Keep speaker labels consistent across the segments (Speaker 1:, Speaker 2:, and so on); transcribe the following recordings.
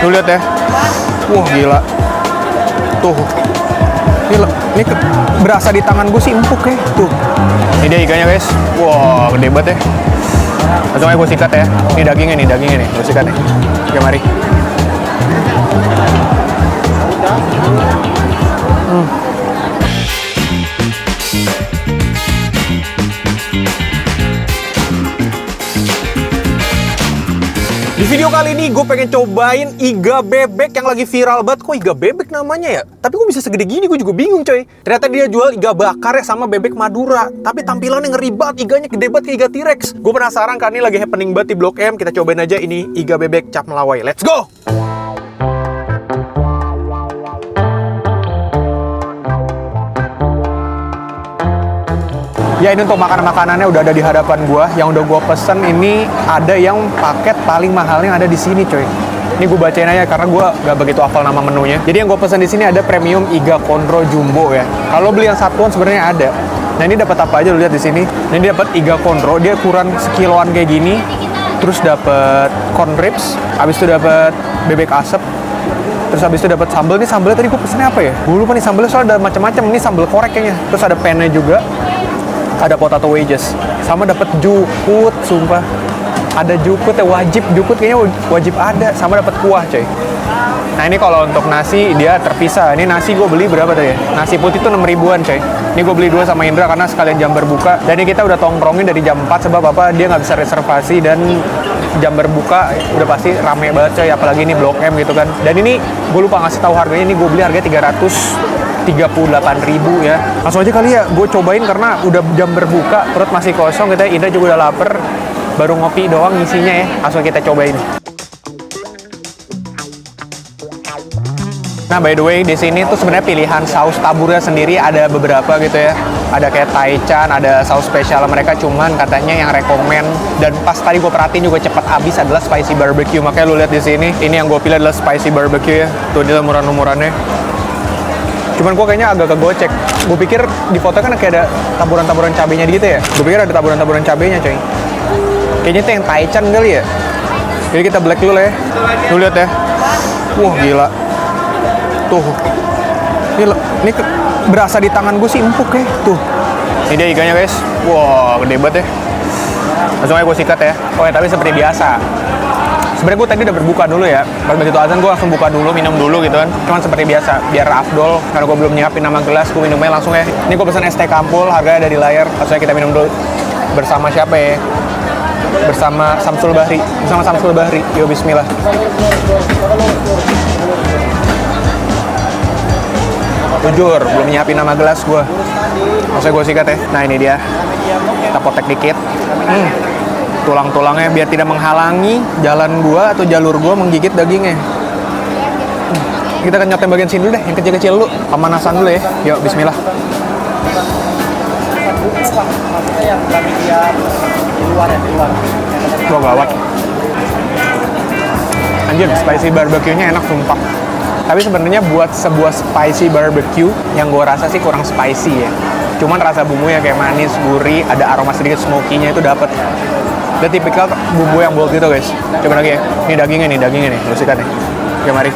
Speaker 1: Lu lihat ya. Wah, gila. Tuh. Ini berasa di tangan gue sih empuk ya. Tuh. Ini dia ikannya, guys. Wah, gede banget ya. Langsung aja gue sikat ya. Ini dagingnya nih. Gue sikat nih. Oke, mari. Di video kali ini gue pengen cobain iga bebek yang lagi viral banget. Kok iga bebek namanya ya? Tapi kok bisa segede gini, gue juga bingung coy. Ternyata dia jual iga bakar ya sama bebek Madura. Tapi tampilannya ngeri banget, iganya gede banget kayak iga T-Rex. Gue penasaran kan, ini lagi happening banget di Blok M. Kita cobain aja ini iga bebek cap melawai. Let's go! Ya, ini untuk makanan-makanannya udah ada di hadapan gua. Yang udah gua pesen ini ada yang paket paling mahalnya ada di sini, coy. Ini gua bacain aja karena gua gak begitu hafal nama menunya. Jadi yang gua pesen di sini ada premium iga kondro jumbo ya. Kalau beli yang satuan sebenarnya ada. Nah, ini dapat apa aja lu lihat di sini. Nah, ini dapat iga kondro, dia ukuran sekiloan kayak gini. Terus dapat corn ribs, habis itu dapat bebek asap. Terus habis itu dapat sambal. Ini sambalnya tadi gua pesennya apa ya? Gua lupa nih sambalnya, soalnya ada macam-macam. Ini sambal korek kayaknya. Terus ada penne juga. Ada potato wedges, sama dapat jukut, sumpah. Ada jukut ya, wajib jukut kayaknya wajib ada, sama dapat kuah, coy. Nah, ini kalau untuk nasi dia terpisah. Ini nasi gue beli berapa tadi ya? Nasi putih tuh 6 ribuan, coy. Ini gue beli 2 sama Indra karena sekalian jam berbuka. Dan ini kita udah tongkrongin dari jam 4 sebab apa? Dia nggak bisa reservasi dan jam berbuka udah pasti rame banget, coy. Apalagi ini Blok M gitu kan. Dan ini gue lupa ngasih tahu harganya. Ini gue beli harganya 338.000 ya. Langsung aja kali ya, gue cobain karena udah jam berbuka, perut masih kosong, kita Indra juga udah lapar, baru ngopi doang ngisinya ya. Langsung kita cobain. Nah, by the way, di sini tuh sebenarnya pilihan saus taburnya sendiri ada beberapa gitu ya. Ada kayak Taichan, ada saus spesial mereka, cuman katanya yang rekomen dan pas tadi gue perhatiin juga cepat habis adalah spicy barbecue. Makanya lu lihat di sini, ini yang gue pilih adalah spicy barbecue ya. Tuh dia umuran-umurannya. Cuman gue kayaknya agak kegocek. Gue pikir di foto kan kayak ada taburan-taburan cabenya gitu ya. Gue pikir ada taburan-taburan cabenya, coy. Kayaknya itu yang Taichan kali ya. Jadi kita black dulu ya. Lu lihat ya. Wah, gila. Tuh. Ini berasa di tangan gue sih empuk ya. Tuh. Ini dia ikannya, guys. Wah, gede banget ya. Langsung aja gue sikat ya. Oh ya, tapi seperti biasa. Sebenarnya gue tadi udah berbuka dulu ya. Pas begitu azan gue langsung buka dulu, minum dulu gitu kan. Cuman seperti biasa, biar afdol. Karena gue belum nyiapin nama gelas, gue minumnya langsung ya. Ini gue pesan es teh kampul, harganya ada di layar. Langsung kita minum dulu. Bersama siapa ya? Bersama Samsul Bahri. Yo, bismillah. Jujur, belum nyiapin nama gelas gue. Langsung gue sikat ya. Nah, ini dia. Kita potek dikit. Tulang-tulangnya biar tidak menghalangi jalan gua atau jalur gua menggigit dagingnya. Kita akan nyobain bagian sini dulu deh, yang kecil-kecil dulu. Pemanasan dulu ya. Yuk, bismillah. Wah, gawat. Anjir, spicy barbecue-nya enak sumpah. Tapi sebenarnya buat sebuah spicy barbecue yang gua rasa sih kurang spicy ya. Cuman rasa bumbunya kayak manis, gurih, ada aroma sedikit smoky-nya itu dapet. Dia tipikal bumbu yang bold gitu, guys. Coba lagi ya. Ini dagingnya nih. Lu sikat nih. Oke, mari.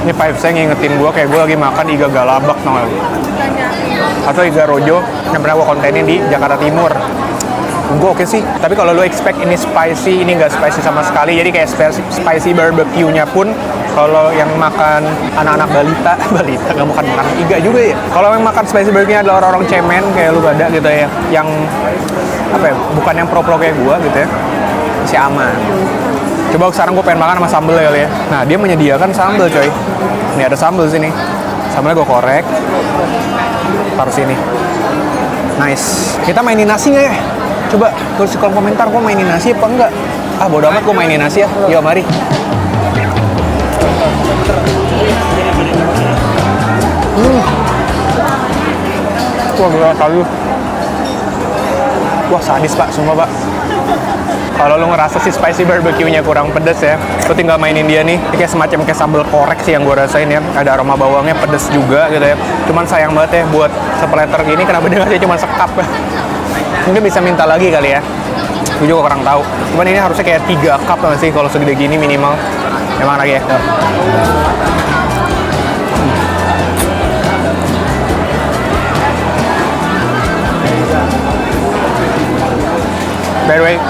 Speaker 1: Ini vibes saya ngingetin gue kayak gue lagi makan iga galabak, tau gak? Atau iga rojo yang pernah gue kontenin di Jakarta Timur. Gue oke sih, tapi kalau lo expect ini spicy, ini nggak spicy sama sekali. Jadi kayak spicy barbecue-nya pun kalau yang makan anak-anak balita nggak makan iga juga ya. Kalau yang makan spicy barbecue-nya adalah orang-orang cemen kayak lu pada gitu ya, yang apa ya, bukan yang pro kayak gue gitu ya, masih aman. Coba sekarang gue pengen makan sama sambal kali ya. Nah, dia menyediakan sambal, coy. Ini ada sambal sini. Sambalnya gue korek, taruh sini. Nice. Kita mainin nasi nggak ya? Coba tulis di kolom komentar, gue mainin nasi apa enggak? Ah, bodo amat, gue mainin nasi ya. Yuk, mari. Wah, gila kayu. Wah sadis pak, sumpah pak. Kalau lu ngerasa si spicy barbecue-nya kurang pedes ya, lu tinggal mainin dia nih. Ini kayak semacam kayak sambal korek sih yang gue rasain ya. Ada aroma bawangnya pedes juga gitu ya. Cuman sayang banget ya buat sepeleter gini, kenapa dia ngasih cuma sekap ya. Mungkin bisa minta lagi kali ya. Gue juga kurang tahu. Cuman ini harusnya kayak 3 cup lah sih kalau segede gini minimal. Emang lagi ya. By the way,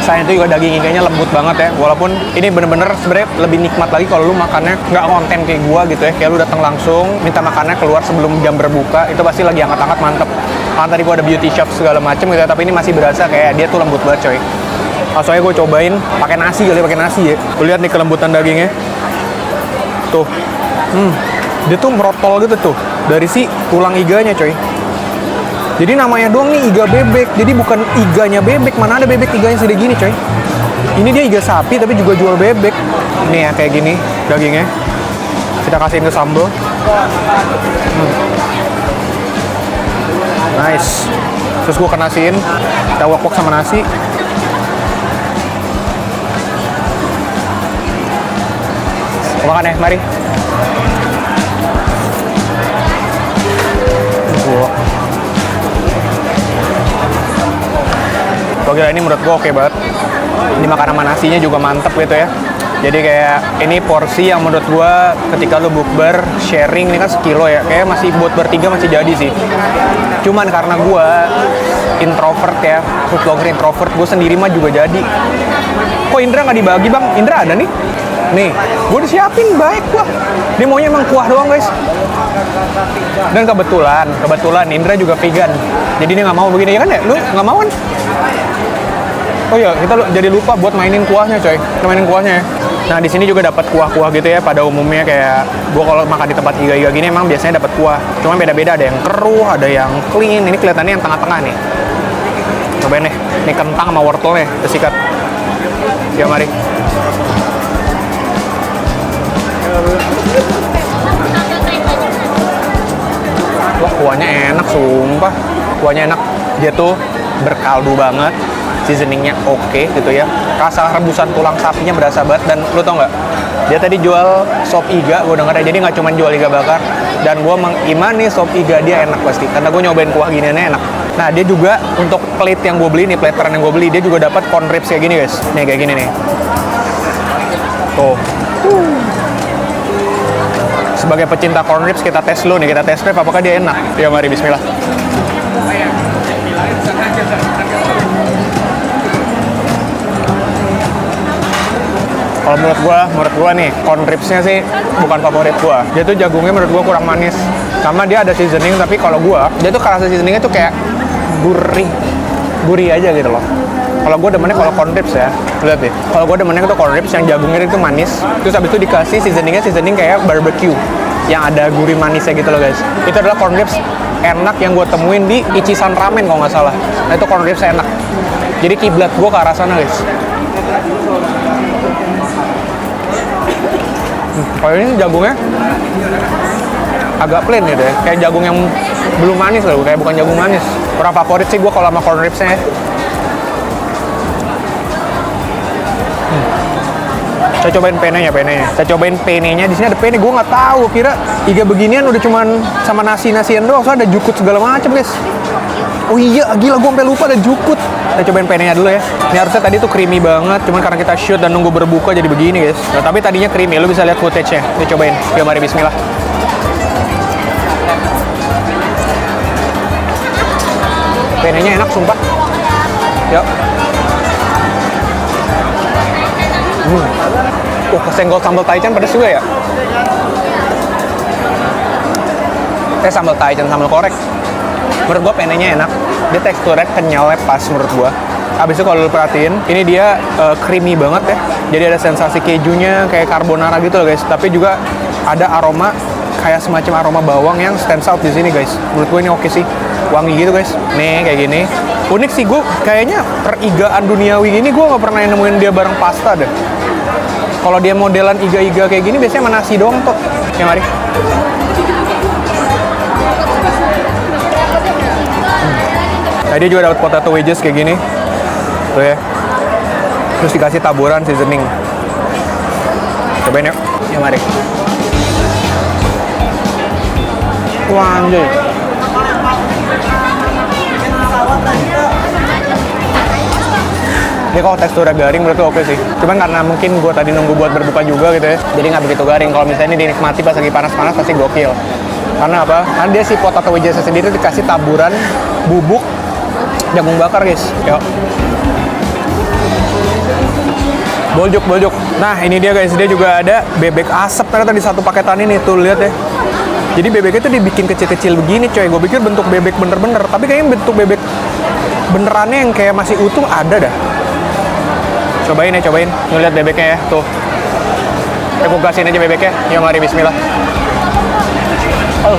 Speaker 1: sayang itu juga daging iganya lembut banget ya. Walaupun ini bener-bener sebenarnya lebih nikmat lagi kalau lu makannya nggak konten kayak gua gitu ya. Kayak lu datang langsung minta makannya keluar sebelum jam berbuka, itu pasti lagi angkat-angkat mantep. Karena tadi gua ada beauty shop segala macem gitu ya, tapi ini masih berasa kayak dia tuh lembut banget coy. Soalnya gue cobain pakai nasi kali, pakai nasi ya. Lu lihat nih kelembutan dagingnya. Tuh. Dia tuh merotol gitu tuh dari si tulang iganya coy. Jadi namanya doang nih iga bebek, jadi bukan iganya bebek. Mana ada bebek iganya segede gini coy. Ini dia iga sapi tapi juga jual bebek. Nih ya kayak gini dagingnya. Kita kasihin ke sambal. Nice. Terus gue kenasiin, kita wok-wok sama nasi. Makan ya, mari. Gila, ini menurut gue oke banget. Ini makan sama nasinya juga mantep gitu ya. Jadi kayak ini porsi yang menurut gue ketika lu bukber sharing, ini kan sekilo ya, kayak masih buat bertiga masih jadi sih. Cuman karena gue introvert ya, food blogger introvert, gue sendiri mah juga jadi. Kok Indra nggak dibagi bang? Indra ada nih. Nih, gue udah siapin baik gua. Dia maunya emang kuah doang guys. Dan kebetulan Indra juga vegan. Jadi dia nggak mau begini ya kan ya? Lu nggak mau kan? Oh iya, kita jadi lupa buat mainin kuahnya coy. Kita mainin kuahnya ya. Nah di sini juga dapat kuah-kuah gitu ya. Pada umumnya kayak gua kalau makan di tempat iga-iga gini emang biasanya dapat kuah. Cuma beda-beda, ada yang keruh, ada yang clean. Ini kelihatannya yang tengah-tengah nih. Cobain deh. Ini kentang sama wortelnya, tersikat. Ya mari. Wah kuahnya enak sumpah. Kuahnya enak. Dia tuh berkaldu banget. Seasoningnya oke gitu ya. Rasa rebusan tulang sapinya berasa banget. Dan lu tau nggak? Dia tadi jual sop iga, gue denger ya. Jadi nggak cuma jual iga bakar. Dan gue mengimani sop iga dia enak pasti. Karena gue nyobain kuah giniannya enak. Nah dia juga untuk plate yang gue beli nih, plateran yang gue beli, dia juga dapat corn ribs kayak gini guys. Nih kayak gini nih. Tuh. Sebagai pecinta corn ribs kita tes dulu nih, kita tes drive apakah dia enak. Ya mari bismillah. Kalau menurut gua nih, corn ribs-nya sih bukan favorit gua. Dia tuh jagungnya menurut gua kurang manis. Sama dia ada seasoning, tapi kalau gua, dia tuh rasa seasoningnya tuh kayak gurih aja gitu loh. Kalau gue demennya kalau corn ribs ya, lihat deh. Kalau gue demennya itu corn ribs yang jagungnya itu manis, terus habis itu dikasih seasoning kayak barbecue, yang ada gurih manisnya gitu loh guys. Itu adalah corn ribs enak yang gue temuin di Ichisan Ramen kalau nggak salah. Nah itu corn ribs enak. Jadi kiblat gue ke arah sana guys. Kalau ini jagungnya agak plain gitu ya, kayak jagung yang belum manis loh, kayak bukan jagung manis. Kurang favorit sih gue kalau sama corn ribsnya ya. Saya cobain penenya. Saya cobain penenya. Di sini ada pene. Gue nggak tahu. Kira iga beginian udah cuman sama nasian doang. Soalnya ada jukut segala macam guys. Oh iya, gila gue sampai lupa ada jukut. Kita cobain penenya dulu ya. Ini harusnya tadi tuh creamy banget. Cuman karena kita shoot dan nunggu berbuka jadi begini guys. Nah, tapi tadinya creamy. Lu bisa lihat footage-nya. Kita cobain. Yuk mari bismillah. Penenya enak sumpah. Yuk. Kesenggol sambal taichan pedas juga ya. Sambal taichan, sambal korek. Menurut gua penenya enak. Dia teksturnya kenyal pas menurut gua. Habis itu kalau lu perhatiin, ini dia creamy banget ya. Jadi ada sensasi kejunya kayak carbonara gitu loh guys. Tapi juga ada aroma kayak semacam aroma bawang yang stands out di sini guys. Menurut gua ini oke sih. Wangi gitu guys. Nih kayak gini. Unik sih, gua kayaknya perigaan duniawi gini gua nggak pernah nemuin dia bareng pasta deh. Kalau dia modelan iga-iga kayak gini biasanya sama nasi doang tuh. Ya mari. Nah, dia juga dapat potato wedges kayak gini. Tuh ya. Terus dikasih taburan seasoning. Cobain yuk. Ya mari. Wah, anjay. Ini kalau teksturnya garing menurut gue oke sih. Cuman karena mungkin gue tadi nunggu buat berbuka juga gitu ya, jadi nggak begitu garing. Kalau misalnya ini dinikmati pas lagi panas-panas pasti gokil. Karena apa? Karena dia si potato wedges sendiri dikasih taburan bubuk jagung bakar guys. Yuk. Boljuk. Nah ini dia guys, dia juga ada bebek asap ternyata di satu paketan ini. Tuh lihat deh. Jadi bebeknya tuh dibikin kecil-kecil begini coy. Gue pikir bentuk bebek bener-bener, tapi kayaknya bentuk bebek benerannya yang kayak masih utuh ada dah. Cobain. Nih lihat bebeknya ya, tuh. Aku kasihin aja bebeknya. Yuk mari bismillah. Oh.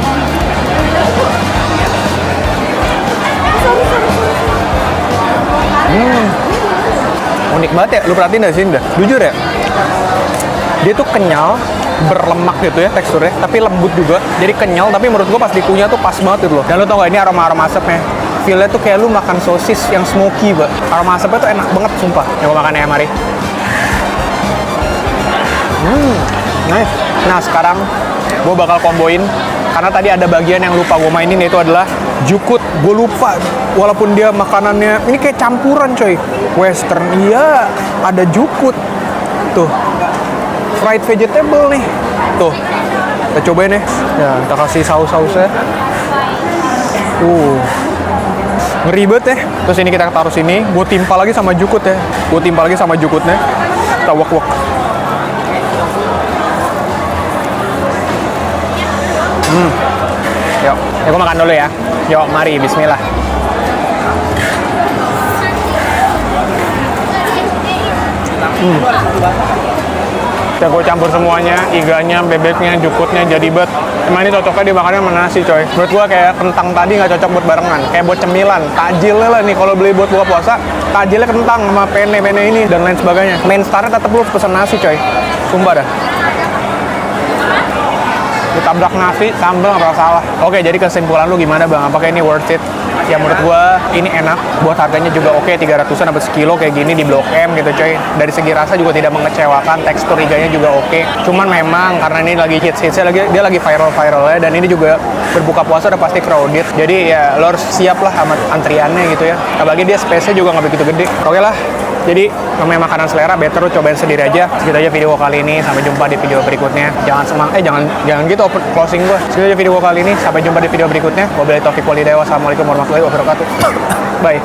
Speaker 1: Unik banget ya, lu perhatiin dah sini dah. Jujur ya, dia tuh kenyal, berlemak gitu ya teksturnya, tapi lembut juga. Jadi kenyal, tapi menurut gua pas dikunyah tuh pas banget gitu loh. Dan lu tau gak, ini aroma asapnya. Feel-nya tuh kayak lu makan sosis yang smoky, Mbak. Aroma asapnya tuh enak banget, sumpah. Yang gua makan ya, mari. Nice. Nah, sekarang gua bakal komboin. Karena tadi ada bagian yang lupa gue mainin, yaitu adalah jukut. Gue lupa, walaupun dia makanannya ini kayak campuran coy. Western, iya, ada jukut. Tuh, fried vegetable nih. Tuh, kita cobain ya. Ya, kita kasih saus-sausnya. Ngeri banget ya. Terus ini kita taruh sini, gue timpa lagi sama jukut ya. Gue timpa lagi sama jukutnya. Kita wok-wok. Yuk, gue makan dulu ya. Yuk, mari, bismillah. Ya, gue campur semuanya, iganya, bebeknya, jukutnya, jadi bet. Emang ini cocoknya dimakannya sama nasi coy. Menurut gue kayak kentang tadi nggak cocok buat barengan. Kayak buat cemilan, takjilnya lah nih kalau beli buat buka puasa. Takjilnya kentang sama penne ini dan lain sebagainya. Main starnya tetap lu pesen nasi coy. Sumpah dah. Ditabrak nasi, sambal nggak pernah salah. Oke, jadi kesimpulan lu gimana bang? Apakah ini worth it? Ya menurut gua ini enak. Buat harganya juga oke, 300-an dapat sekilo kayak gini di Blok M gitu coy. Dari segi rasa juga tidak mengecewakan, tekstur iganya juga oke. Cuman memang karena ini lagi hits-hitsnya, dia lagi viral-viralnya, dan ini juga berbuka puasa udah pasti crowded. Jadi ya lo harus siap lah sama antriannya gitu ya. Apalagi dia space-nya juga nggak begitu gede. Oke lah. Jadi namanya makanan selera, better lu cobain sendiri aja. Segitu aja video kali ini, sampai jumpa di video berikutnya. Jangan gitu closing gua. Segitu aja video kali ini, sampai jumpa di video berikutnya. Wabillahi taufiq walhidayah. Wassalamualaikum warahmatullahi wabarakatuh. Bye.